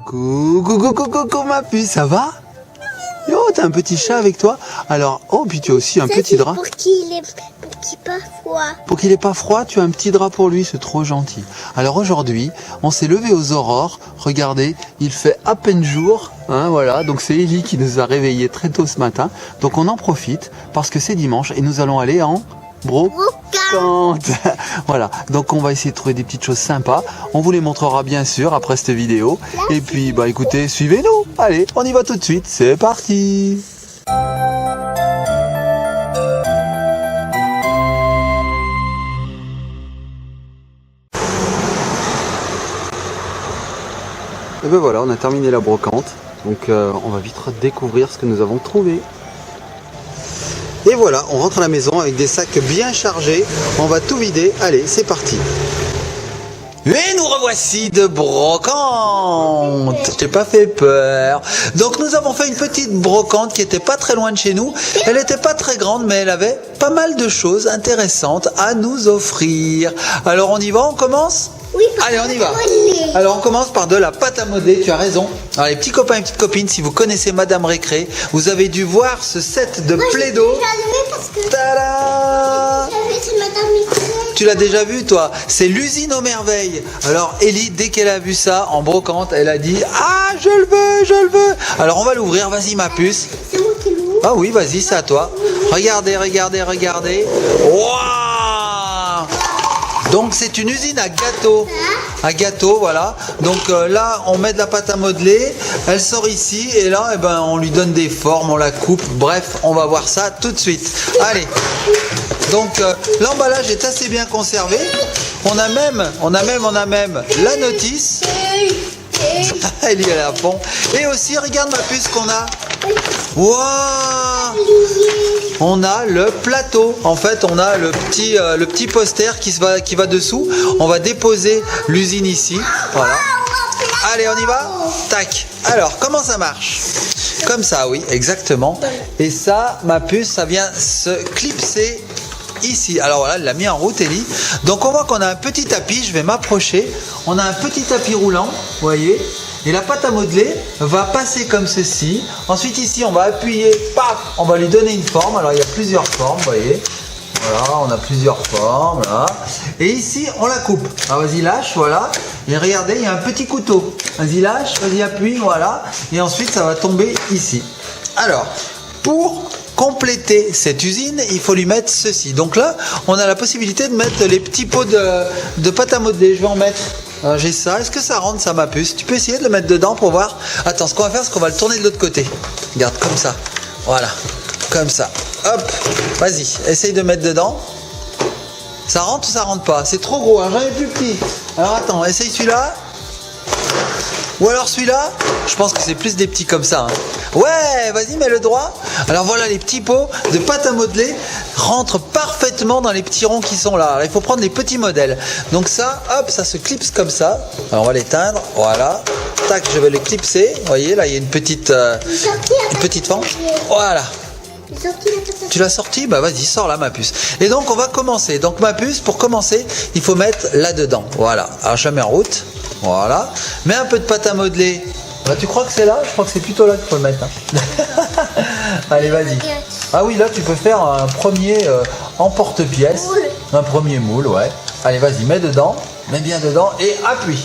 Coucou ma puce, ça va? Oh, t'as un petit chat avec toi? Alors, oh, puis tu as aussi un petit drap. Pour qu'il ait pas froid. Pour qu'il ait pas froid, tu as un petit drap pour lui, c'est trop gentil. Alors aujourd'hui, on s'est levé aux aurores. Regardez, il fait à peine jour. Hein, voilà, donc c'est Ellie qui nous a réveillés très tôt ce matin. Donc on en profite parce que c'est dimanche et nous allons aller en brocante. Voilà, donc on va essayer de trouver des petites choses sympas. On vous les montrera bien sûr après cette vidéo. Et puis, bah écoutez, suivez-nous. Allez, on y va tout de suite. C'est parti. Et ben voilà, on a terminé la brocante. Donc on va vite découvrir ce que nous avons trouvé. Et voilà, on rentre à la maison avec des sacs bien chargés. On va tout vider. Allez, c'est parti. Et nous revoici de brocante. Je t'ai pas fait peur. Donc nous avons fait une petite brocante qui était pas très loin de chez nous. Elle était pas très grande, mais elle avait pas mal de choses intéressantes à nous offrir. Alors on y va, on commence ? Oui, allez, on y va. Alors on commence par de la pâte à modeler, tu as raison. Alors les petits copains et petites copines, si vous connaissez Madame Récré, vous avez dû voir ce set de Play-Doh. Tada! Tu l'as déjà vu toi? C'est l'usine aux merveilles. Alors Ellie, dès qu'elle a vu ça en brocante, elle a dit « Ah, je le veux, je le veux !» Alors on va l'ouvrir, vas-y ma puce. C'est moi qui l'ouvre. Ah oui, vas-y, c'est à toi. Regardez, regardez, regardez. Waouh! Donc c'est une usine à gâteaux. À gâteaux, voilà. Donc là, on met de la pâte à modeler. Elle sort ici et là, eh ben, on lui donne des formes, on la coupe. Bref, on va voir ça tout de suite. Allez. Donc l'emballage est assez bien conservé. On a même la notice. Elle y est à fond. Et aussi, regarde ma puce qu'on a. Waouh! On a le plateau. En fait, on a le petit poster qui va dessous. On va déposer l'usine ici. Voilà. Allez, on y va. Tac. Alors, comment ça marche? Comme ça, oui, exactement. Et ça, ma puce, ça vient se clipser ici. Alors voilà, elle l'a mis en route, Ellie. Donc on voit qu'on a un petit tapis. Je vais m'approcher. On a un petit tapis roulant, vous voyez. Et la pâte à modeler va passer comme ceci. Ensuite ici, on va appuyer, paf, on va lui donner une forme. Alors il y a plusieurs formes, vous voyez. Voilà, on a plusieurs formes, là. Et ici, on la coupe. Alors vas-y, lâche, voilà. Et regardez, il y a un petit couteau. Vas-y, lâche, vas-y, appuie, voilà. Et ensuite, ça va tomber ici. Alors, pour compléter cette usine, il faut lui mettre ceci. Donc là, on a la possibilité de mettre les petits pots de pâte à modeler. Je vais en mettre. J'ai ça. Est-ce que ça rentre, ça, ma puce? Tu peux essayer de le mettre dedans pour voir? Attends, ce qu'on va faire, c'est qu'on va le tourner de l'autre côté. Regarde, comme ça. Voilà. Comme ça. Hop. Vas-y, essaye de mettre dedans. Ça rentre ou ça rentre pas? C'est trop gros, hein? J'en ai plus petit. Alors attends, essaye celui-là. Ou alors celui-là, je pense que c'est plus des petits comme ça. Hein. Ouais, vas-y, mets le droit. Alors voilà, les petits pots de pâte à modeler rentrent parfaitement dans les petits ronds qui sont là. Alors, il faut prendre les petits modèles. Donc ça, hop, ça se clipse comme ça. Alors on va l'éteindre, voilà. Tac, je vais le clipser. Vous voyez, là, il y a une petite forme. Voilà. Tu l'as sorti? Bah vas-y, sors là ma puce. Et donc on va commencer. Donc ma puce, pour commencer, il faut mettre là-dedans. Voilà. Alors je la mets en route. Voilà. Mets un peu de pâte à modeler. Bah, tu crois que c'est là? Je crois que c'est plutôt là qu'il faut le mettre. Hein. Allez, vas-y. Ah oui, là tu peux faire un premier emporte-pièce. Un premier moule, ouais. Allez, vas-y, mets dedans. Mets bien dedans et appuie.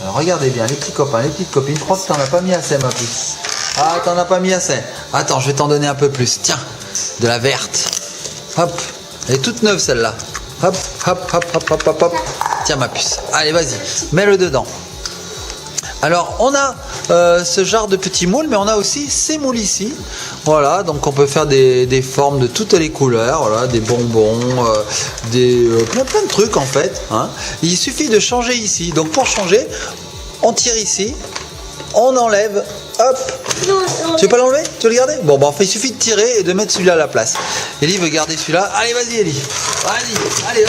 Alors regardez bien, les petits copains, les petites copines. Je crois que t'en as pas mis assez ma puce. Ah, t'en as pas mis assez. Attends, je vais t'en donner un peu plus. Tiens, de la verte. Hop. Elle est toute neuve celle-là. Hop, hop, hop, hop, hop, hop, hop. Tiens ma puce. Allez, vas-y, mets-le dedans. Alors, on a ce genre de petits moules, mais on a aussi ces moules ici. Voilà, donc on peut faire des formes de toutes les couleurs. Voilà, des bonbons, plein de trucs en fait. Hein. Il suffit de changer ici. Donc pour changer, on tire ici, on enlève. Hop. Tu veux pas l'enlever? Tu veux le garder? Bon, bah, enfin, il suffit de tirer et de mettre celui-là à la place. Ellie veut garder celui-là. Allez, vas-y, Ellie. Vas-y, allez.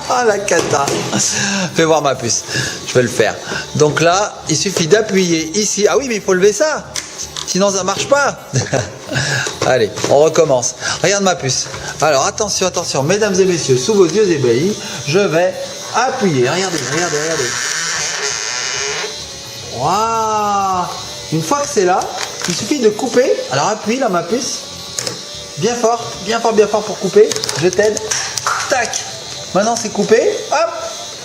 Ah, la cata. Fais voir ma puce. Je vais le faire. Donc là, il suffit d'appuyer ici. Ah oui, mais il faut lever ça. Sinon, ça marche pas. Allez, on recommence. Regarde ma puce. Alors, attention, attention, mesdames et messieurs, sous vos yeux ébahis, je vais appuyer. Regardez, regardez, regardez. Waouh! Une fois que c'est là, il suffit de couper. Alors appuie là ma puce. Bien fort, bien fort, bien fort pour couper. Je t'aide. Tac! Maintenant c'est coupé. Hop!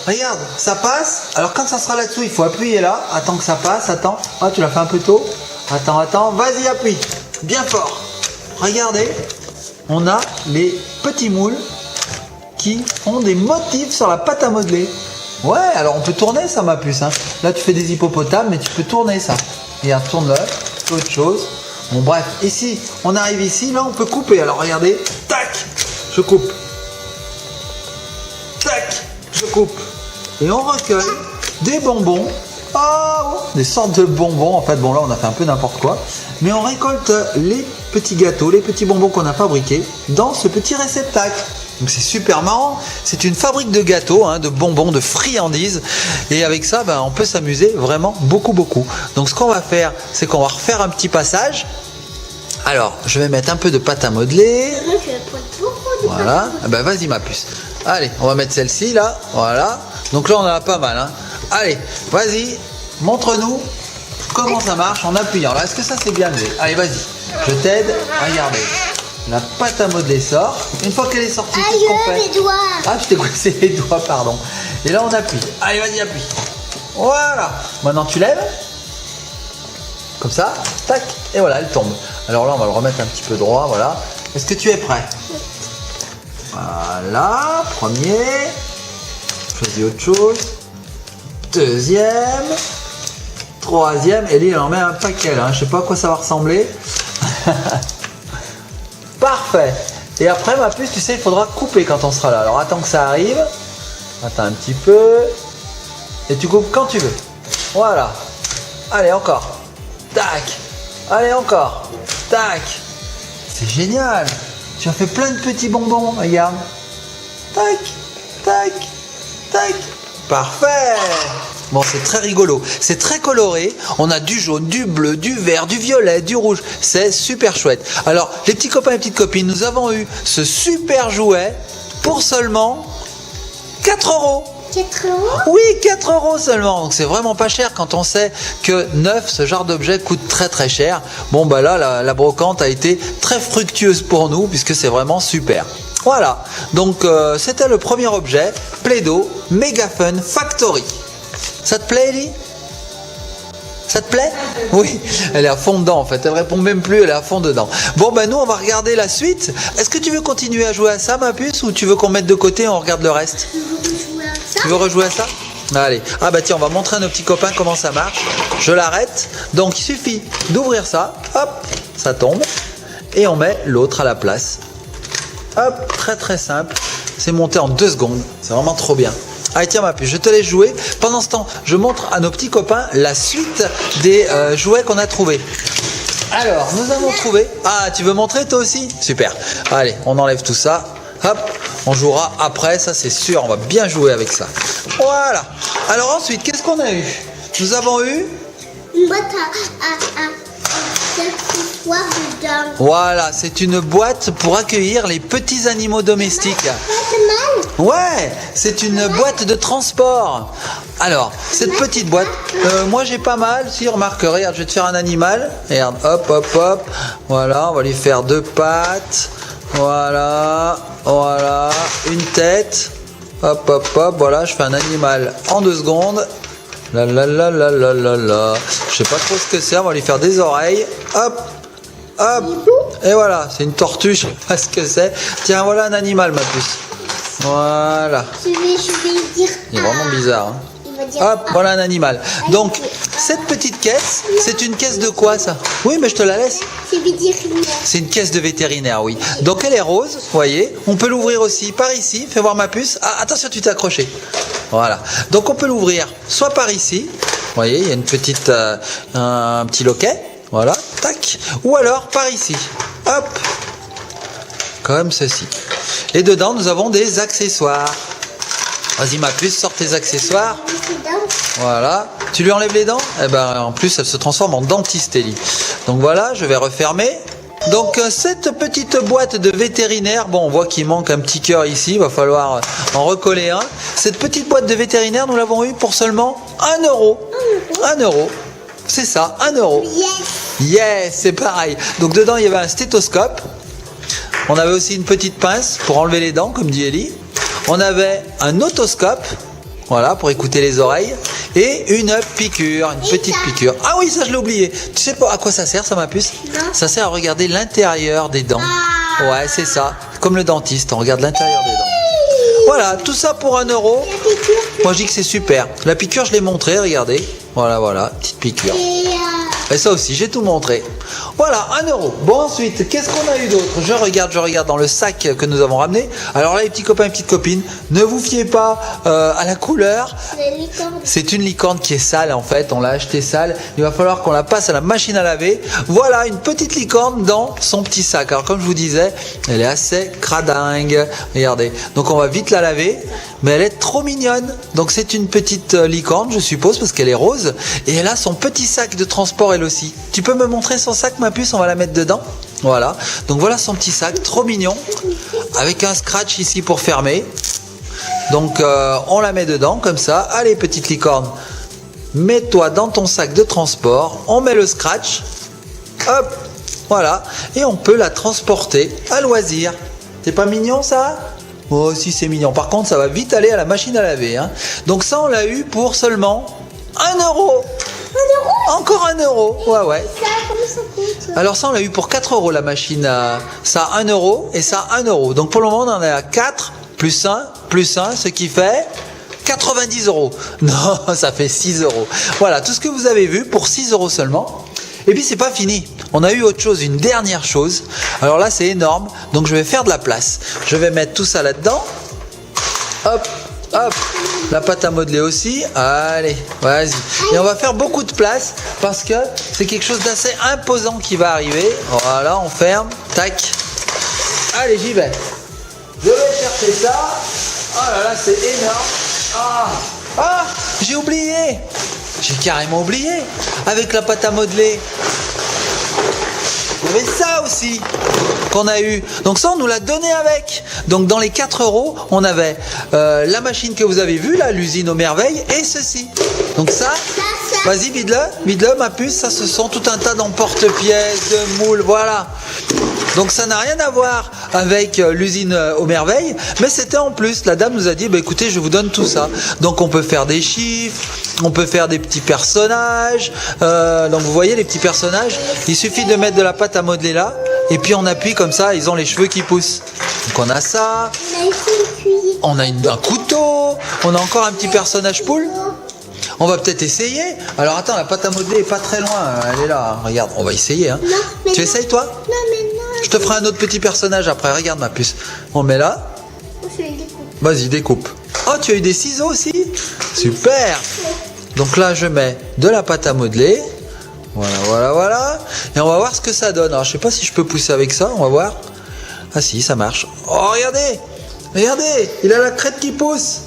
Regarde, ça passe. Alors quand ça sera là-dessous, il faut appuyer là. Attends que ça passe, attends. Ah, tu l'as fait un peu tôt. Attends, attends. Vas-y, appuie. Bien fort. Regardez, on a les petits moules qui ont des motifs sur la pâte à modeler. Ouais, alors on peut tourner ça, ma puce. Hein. Là, tu fais des hippopotames, mais tu peux tourner ça. Regarde, tourne-le. Autre chose. Bon, bref, ici, on arrive ici. Là, on peut couper. Alors, regardez. Tac, je coupe. Tac, je coupe. Et on recueille des bonbons. Oh, des sortes de bonbons. En fait, bon, là, on a fait un peu n'importe quoi. Mais on récolte les petits gâteaux, les petits bonbons qu'on a fabriqués dans ce petit réceptacle. Donc c'est super marrant, c'est une fabrique de gâteaux, hein, de bonbons, de friandises, et avec ça ben, on peut s'amuser vraiment beaucoup. Donc ce qu'on va faire, c'est qu'on va refaire un petit passage. Alors je vais mettre un peu de pâte à modeler. Voilà, ben vas-y ma puce. Allez, on va mettre celle-ci là, voilà. Donc là on en a pas mal. Hein. Allez, vas-y, montre-nous comment ça marche en appuyant. Là, est-ce que ça c'est bien levé? Allez, vas-y, je t'aide, regardez. La pâte à modeler sort. Une fois qu'elle est sortie, qu'est-ce qu'on fait? Mes doigts. Ah, je t'ai coincé les doigts, pardon. Et là, on appuie. Allez, vas-y, appuie. Voilà. Maintenant, tu lèves. Comme ça. Tac. Et voilà, elle tombe. Alors là, on va le remettre un petit peu droit. Voilà. Est-ce que tu es prêt? Voilà. Premier. Choisis autre chose. Deuxième. Troisième. Et lui, il en met un paquet là. Je sais pas à quoi ça va ressembler. Parfait. Et après, ma puce, tu sais, il faudra couper quand on sera là. Alors, attends que ça arrive. Attends un petit peu. Et tu coupes quand tu veux. Voilà. Allez, encore. Tac. Allez, encore. Tac. C'est génial. Tu as fait plein de petits bonbons. Regarde. Tac. Tac. Tac. Parfait. Bon, c'est très rigolo, c'est très coloré, on a du jaune, du bleu, du vert, du violet, du rouge, c'est super chouette. Alors, les petits copains et petites copines, nous avons eu ce super jouet pour seulement 4 €. 4 euros. Oui, 4 € seulement, donc c'est vraiment pas cher quand on sait que neuf, ce genre d'objet coûte très cher. Bon, bah là, la brocante a été très fructueuse pour nous, puisque c'est vraiment super. Voilà, donc c'était le premier objet, Play-Doh Mega Fun Factory. Ça te plaît, Ellie? Ça te plaît? Oui, elle est à fond dedans en fait, elle répond même plus, elle est à fond dedans. Bon ben nous on va regarder la suite. Est-ce que tu veux continuer à jouer à ça ma puce ou tu veux qu'on mette de côté et on regarde le reste? Tu veux rejouer à ça? Allez, ah bah tiens on va montrer à nos petits copains comment ça marche. Je l'arrête, donc il suffit d'ouvrir ça, hop, ça tombe et on met l'autre à la place. Hop, très simple, c'est monté en 2 secondes, c'est vraiment trop bien. Allez tiens ma puce, je te laisse jouer. Pendant ce temps, je montre à nos petits copains la suite des jouets qu'on a trouvés. Alors, nous avons trouvé... Ah, tu veux montrer toi aussi? Super. Allez, on enlève tout ça. Hop, on jouera après, ça c'est sûr, on va bien jouer avec ça. Voilà. Alors ensuite, qu'est-ce qu'on a eu? Nous avons eu... Une boîte à accessoires dedans. Voilà, c'est une boîte pour accueillir les petits animaux domestiques. Ouais, c'est une boîte de transport. Alors, cette petite boîte, moi j'ai pas mal. Si, remarque, regarde, je vais te faire un animal. Regarde, hop. Voilà, on va lui faire 2 pattes. Voilà, une tête. Hop, voilà, je fais un animal en 2 secondes. La. Je sais pas trop ce que c'est, on va lui faire des oreilles. Hop. Et voilà, c'est une tortue, je sais pas ce que c'est. Tiens, voilà un animal, ma puce. Voilà. Je vais dire. Il est vraiment bizarre. Hein. Il va dire Hop, voilà un animal. Donc, cette petite caisse, c'est une caisse de quoi ça? Oui, mais je te la laisse. C'est vétérinaire. C'est une caisse de vétérinaire, oui. Donc, elle est rose, vous voyez. On peut l'ouvrir aussi par ici. Fais voir ma puce. Ah, attention, tu t'es accroché. Voilà. Donc, on peut l'ouvrir soit par ici. Vous voyez, il y a une petite, un petit loquet. Voilà, tac. Ou alors par ici. Hop. Comme ceci. Et dedans, nous avons des accessoires. Vas-y ma puce, sors tes accessoires. Voilà. Tu lui enlèves les dents? Eh ben, en plus, elle se transforme en dentiste, Ellie. Donc voilà, je vais refermer. Donc cette petite boîte de vétérinaire, bon, on voit qu'il manque un petit cœur ici, il va falloir en recoller un. Cette petite boîte de vétérinaire, nous l'avons eu pour seulement 1 euro. 1 euro. C'est ça, 1 euro. Yes, c'est pareil. Donc dedans, il y avait un stéthoscope. On avait aussi une petite pince pour enlever les dents, comme dit Ellie. On avait un otoscope, voilà, pour écouter les oreilles. Et une piqûre, une petite piqûre. Ah oui, ça je l'ai oublié. Tu sais pas à quoi ça sert, ça, ma puce? Non. Ça sert à regarder l'intérieur des dents. Ouais, c'est ça. Comme le dentiste, on regarde l'intérieur des dents. Voilà, tout ça pour 1 euro. Moi, je dis que c'est super. La piqûre, je l'ai montré, regardez. Voilà, petite piqûre. Et ça aussi, j'ai tout montré. Voilà, 1 euro. Bon, ensuite, qu'est-ce qu'on a eu d'autre? Je regarde dans le sac que nous avons ramené. Alors là, les petits copains et petites copines, ne vous fiez pas à la couleur. C'est une licorne qui est sale, en fait. On l'a achetée sale. Il va falloir qu'on la passe à la machine à laver. Voilà, une petite licorne dans son petit sac. Alors, comme je vous disais, elle est assez cradingue. Regardez. Donc, on va vite la laver. Mais elle est trop mignonne. Donc, c'est une petite licorne, je suppose, parce qu'elle est rose. Et elle a son petit sac de transport, elle aussi. Tu peux me montrer son sac, ma puce? On va la mettre dedans. Voilà. Donc, voilà son petit sac, trop mignon. Avec un scratch ici pour fermer. Donc, on la met dedans, comme ça. Allez, petite licorne. Mets-toi dans ton sac de transport. On met le scratch. Hop. Voilà. Et on peut la transporter à loisir. C'est pas mignon, ça? Oh, si, c'est mignon. Par contre, ça va vite aller à la machine à laver. Hein. Donc ça, on l'a eu pour seulement 1 euro. 1 euro? Encore 1 euro. Ouais. Comment ça coûte? Alors ça, on l'a eu pour 4 euros la machine. Ça, 1 euro et ça, 1 euro. Donc pour le moment, on en est à 4 plus 1, ce qui fait 90 euros. Non, ça fait 6 euros. Voilà, tout ce que vous avez vu pour 6 euros seulement. Et puis c'est pas fini, on a eu autre chose, une dernière chose. Alors là c'est énorme, donc je vais faire de la place. Je vais mettre tout ça là-dedans. Hop, la pâte à modeler aussi. Allez, vas-y. Et on va faire beaucoup de place parce que c'est quelque chose d'assez imposant qui va arriver. Voilà, on ferme, tac. Allez, j'y vais. Je vais chercher ça. Oh là là, c'est énorme. Ah, j'ai oublié. J'ai carrément oublié. Avec la pâte à modeler. Il y avait ça aussi qu'on a eu. Donc ça, on nous l'a donné avec. Donc dans les 4 euros, on avait la machine que vous avez vue, là, l'usine aux merveilles, et ceci. Donc ça, vas-y, vide-le, ma puce. Ça, ce sont tout un tas d'emporte-pièces, de moules, voilà. Donc ça n'a rien à voir avec l'usine aux merveilles, mais c'était en plus. La dame nous a dit, bah, écoutez, je vous donne tout ça. Donc on peut faire des chiffres, on peut faire des petits personnages. Donc vous voyez les petits personnages, il suffit de mettre de la pâte à modeler là, et puis on appuie comme ça, ils ont les cheveux qui poussent. Donc on a ça, on a un couteau, on a encore un petit personnage poule. On va peut-être essayer. Alors attends, la pâte à modeler est pas très loin, elle est là. Regarde, on va essayer. Hein. Non, tu essayes toi? Non, mais non. Je te ferai un autre petit personnage après. Regarde ma puce. On met là. Je le découpe. Vas-y, découpe. Oh, tu as eu des ciseaux aussi? Super. Donc là, je mets de la pâte à modeler. Voilà. Et on va voir ce que ça donne. Alors, je sais pas si je peux pousser avec ça. On va voir. Ah si, ça marche. Oh, regardez. Il a la crête qui pousse.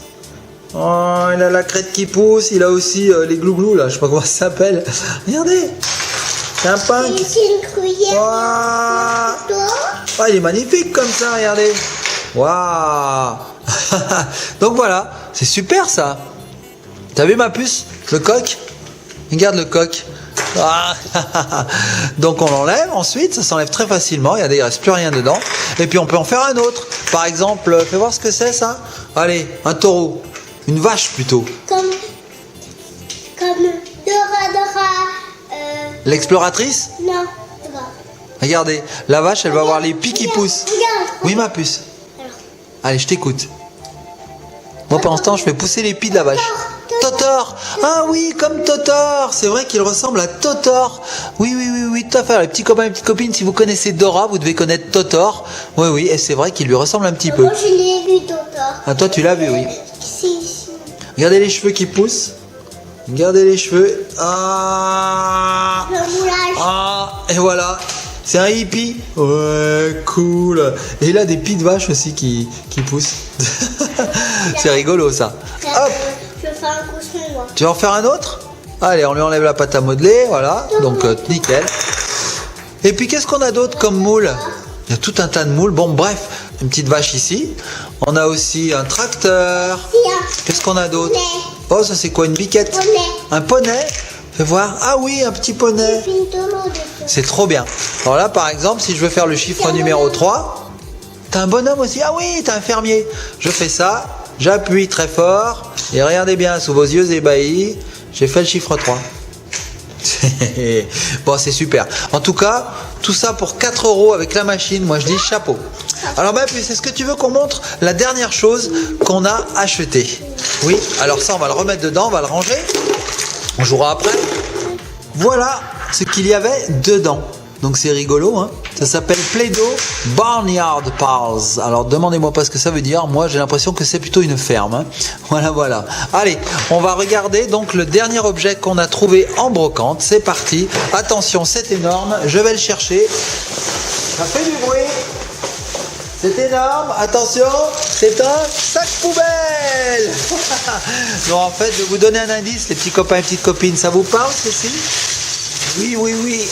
Oh, il a la crête qui pousse. Il a aussi les glouglous là. Je sais pas comment ça s'appelle. Regardez. C'est un punk. C'est une cuillère. Oh, il est magnifique comme ça, regardez. Waouh. Donc voilà, c'est super ça. T'as vu ma puce? Le coq? Regarde le coq. Ah. Donc on l'enlève ensuite, ça s'enlève très facilement. Regardez, il reste plus rien dedans. Et puis on peut en faire un autre. Par exemple, fais voir ce que c'est ça. Allez, un taureau. Une vache plutôt. Comme Dora. L'exploratrice? Non, Dora. Regardez, la vache, elle va avoir les pieds qui poussent. Regarde. Oui, ma puce. Alors. Allez, je t'écoute. Moi, pendant ce temps, je fais pousser les pieds de la vache. Totor. Ah oui, comme Totor. C'est vrai qu'il ressemble à Totor. Oui, tout à fait. Les petits copains et les petites copines, si vous connaissez Dora, vous devez connaître Totor. Oui, et c'est vrai qu'il lui ressemble un petit peu. Moi, je l'ai vu, Dora. Ah, toi, tu l'as vu, oui. C'est ici. Regardez les cheveux qui poussent. Regardez les cheveux. Ah. Le moulage. Et voilà. C'est un hippie. Ouais, cool. Et il a des pieds de vache aussi qui poussent. C'est rigolo ça. Hop. Je vais faire un coussin, moi. Tu vas en faire un autre? Allez, on lui enlève la pâte à modeler, voilà. Donc nickel. Et puis qu'est-ce qu'on a d'autre comme moule? Il y a tout un tas de moules. Bon, bref, une petite vache ici. On a aussi un tracteur. Qu'est-ce qu'on a d'autre? Oh, ça c'est quoi, une biquette? Poney. Un poney? Fais voir. Ah oui, un petit poney. C'est trop bien. Alors là, par exemple, si je veux faire le chiffre numéro 3, t'as un bonhomme aussi. Ah oui, t'as un fermier. Je fais ça, j'appuie très fort. Et regardez bien, sous vos yeux ébahis, j'ai fait le chiffre 3. Bon, c'est super. En tout cas, tout ça pour 4 € avec la machine. Moi, je dis chapeau. Alors, bah, est-ce que tu veux qu'on montre la dernière chose qu'on a achetée? Oui, alors ça, on va le remettre dedans, on va le ranger. On jouera après. Voilà ce qu'il y avait dedans. Donc c'est rigolo, hein. Ça s'appelle Play-Doh Barnyard Pals. Alors demandez-moi pas ce que ça veut dire. Moi j'ai l'impression que c'est plutôt une ferme, hein. Voilà, voilà. Allez, on va regarder donc le dernier objet qu'on a trouvé en brocante. C'est parti. Attention, c'est énorme. Je vais le chercher. Ça fait du bruit. C'est énorme. Attention, c'est un sac poubelle. Non, en fait, je vais vous donner un indice, les petits copains et petites copines. Ça vous parle, ceci? Oui, oui, oui.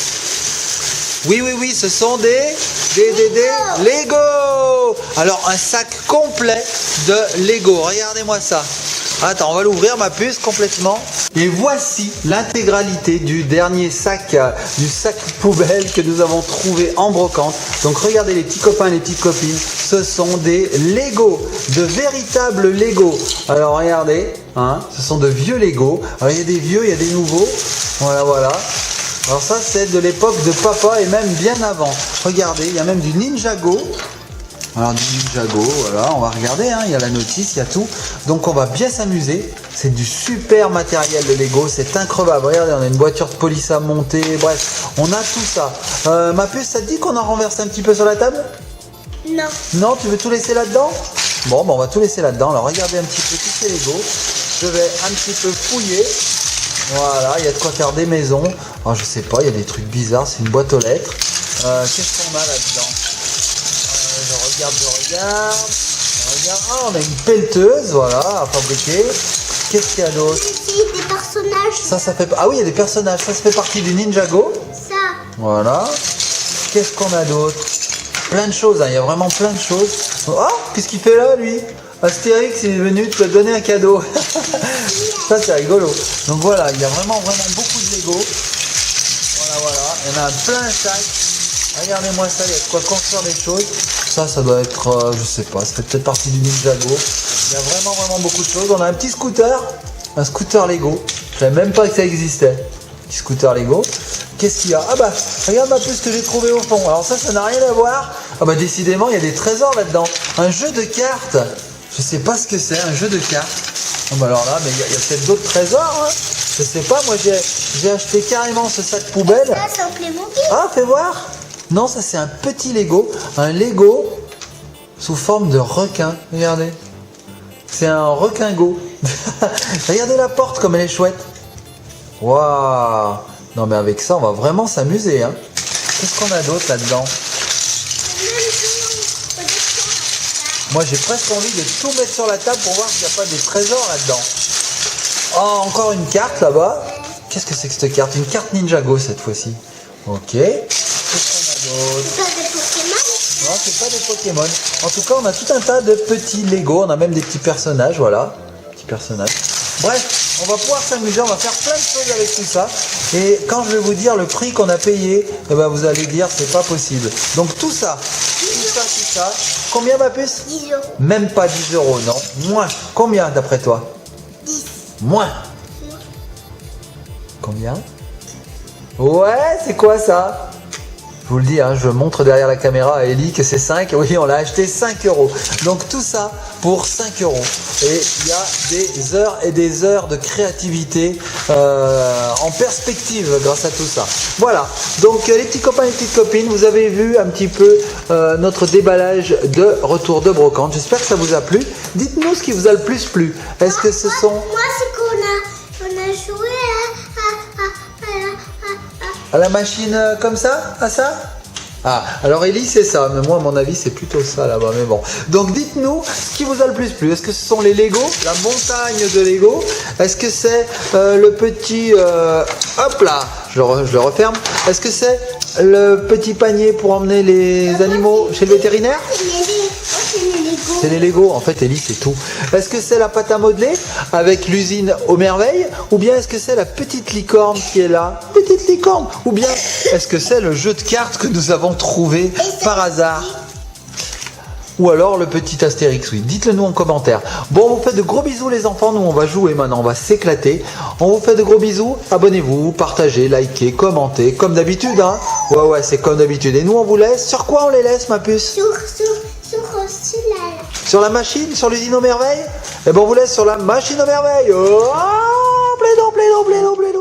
Oui, oui, oui, ce sont des Lego. Alors, un sac complet de Lego. Regardez-moi ça. Attends, on va l'ouvrir, ma puce, complètement. Et voici l'intégralité du dernier sac, du sac poubelle que nous avons trouvé en brocante. Donc, regardez les petits copains et les petites copines. Ce sont des Lego, de véritables Lego. Alors, regardez, hein, ce sont de vieux Lego. Alors, il y a des vieux, il y a des nouveaux. Voilà, voilà. Alors ça c'est de l'époque de papa et même bien avant. Regardez, il y a même du Ninjago. Alors du Ninjago, voilà, on va regarder, hein, il y a la notice, il y a tout. Donc on va bien s'amuser. C'est du super matériel de Lego, c'est increvable. Regardez, on a une voiture de police à monter, bref, on a tout ça. Ma puce, ça te dit qu'on en renverse un petit peu sur la table? Non. Non, tu veux tout laisser là-dedans? Bon, on va tout laisser là-dedans. Alors regardez un petit peu tous ces Lego. Je vais un petit peu fouiller. Voilà, il y a de quoi faire des maisons. Alors, je sais pas, il y a des trucs bizarres. C'est une boîte aux lettres. Qu'est-ce qu'on a là-dedans? Je regarde. Ah, on a une pelleteuse, voilà, à fabriquer. Qu'est-ce qu'il y a d'autre? C'est des personnages. Ça fait... Ah oui, il y a des personnages. Ça fait partie du Ninjago. Ça. Voilà. Qu'est-ce qu'on a d'autre? Plein de choses, hein. Il y a vraiment plein de choses. Oh, qu'est-ce qu'il fait là, lui? Astérix, il est venu te donner un cadeau. Ça, c'est rigolo. Donc voilà, il y a vraiment beaucoup de Lego. Voilà, voilà. Il y en a plein de sacs. Regardez-moi ça, il y a de quoi construire des choses. Ça doit être, je sais pas, ça fait peut-être partie du Ninjago. Il y a vraiment beaucoup de choses. On a un petit scooter. Un scooter Lego. Je savais même pas que ça existait. Petit scooter Lego. Qu'est-ce qu'il y a? Ah bah, regarde ma puce que j'ai trouvé au fond. Alors ça n'a rien à voir. Ah bah décidément, il y a des trésors là-dedans. Un jeu de cartes. Je sais pas ce que c'est, un jeu de cartes. Oh bah alors là, mais il y a peut-être d'autres trésors, hein. Je sais pas, moi j'ai acheté carrément ce sac poubelle. Ça, c'est un Playmobil. Ah, fais voir. Non, ça c'est un petit Lego. Un Lego sous forme de requin. Regardez. C'est un requin-go. Regardez la porte comme elle est chouette. Waouh. Non mais avec ça, on va vraiment s'amuser, hein. Qu'est-ce qu'on a d'autre là-dedans? Moi j'ai presque envie de tout mettre sur la table pour voir s'il n'y a pas des trésors là-dedans. Oh, encore une carte là-bas. Qu'est-ce que c'est que cette carte? Une carte Ninjago cette fois-ci. Ok. Qu'est-ce qu'on a d'autre? C'est pas des Pokémon. Non, c'est pas des Pokémon. En tout cas, on a tout un tas de petits Lego. On a même des petits personnages, voilà. Petits personnages. Bref, on va pouvoir s'amuser. On va faire plein de choses avec tout ça. Et quand je vais vous dire le prix qu'on a payé, eh ben, vous allez dire c'est pas possible. Donc tout ça. Combien, ma puce? 10 €. Même pas 10 €, non. Moins. Combien d'après toi? 10. Moins. Combien? Ouais, c'est quoi ça? Je vous le dis, hein, je montre derrière la caméra à Ellie que c'est 5. Oui, on l'a acheté 5 €. Donc tout ça pour 5 €. Et il y a des heures et des heures de créativité en perspective grâce à tout ça. Voilà. Donc les petits copains et les petites copines, vous avez vu un petit peu notre déballage de retour de brocante. J'espère que ça vous a plu. Dites-nous ce qui vous a le plus plu. Est-ce que ce sont... Moi, c'est qu'on a joué à la machine comme ça? À ça? Ah, alors Ellie c'est ça, mais moi à mon avis c'est plutôt ça là-bas, mais bon. Donc dites-nous ce qui vous a le plus plu. Est-ce que ce sont les Lego, la montagne de Lego? Est-ce que c'est le petit... hop là, je le referme. Est-ce que c'est le petit panier pour emmener les animaux chez le vétérinaire? C'est les Lego. En fait, Ellie, c'est tout. Est-ce que c'est la pâte à modeler avec l'usine aux merveilles? Ou bien est-ce que c'est la petite licorne qui est là? Petite licorne. Ou bien est-ce que c'est le jeu de cartes que nous avons trouvé par hasard? Ou alors le petit Astérix, oui. Dites-le nous en commentaire. Bon, on vous fait de gros bisous les enfants. Nous, on va jouer maintenant. On va s'éclater. On vous fait de gros bisous. Abonnez-vous, partagez, likez, commentez. Comme d'habitude, hein. Ouais, c'est comme d'habitude. Et nous, on vous laisse. Sur quoi on les laisse, ma puce? Sur la machine? Sur l'usine aux merveilles? Eh ben, on vous laisse sur la machine aux merveilles. Oh, plédo, plédo, plédo, plédo.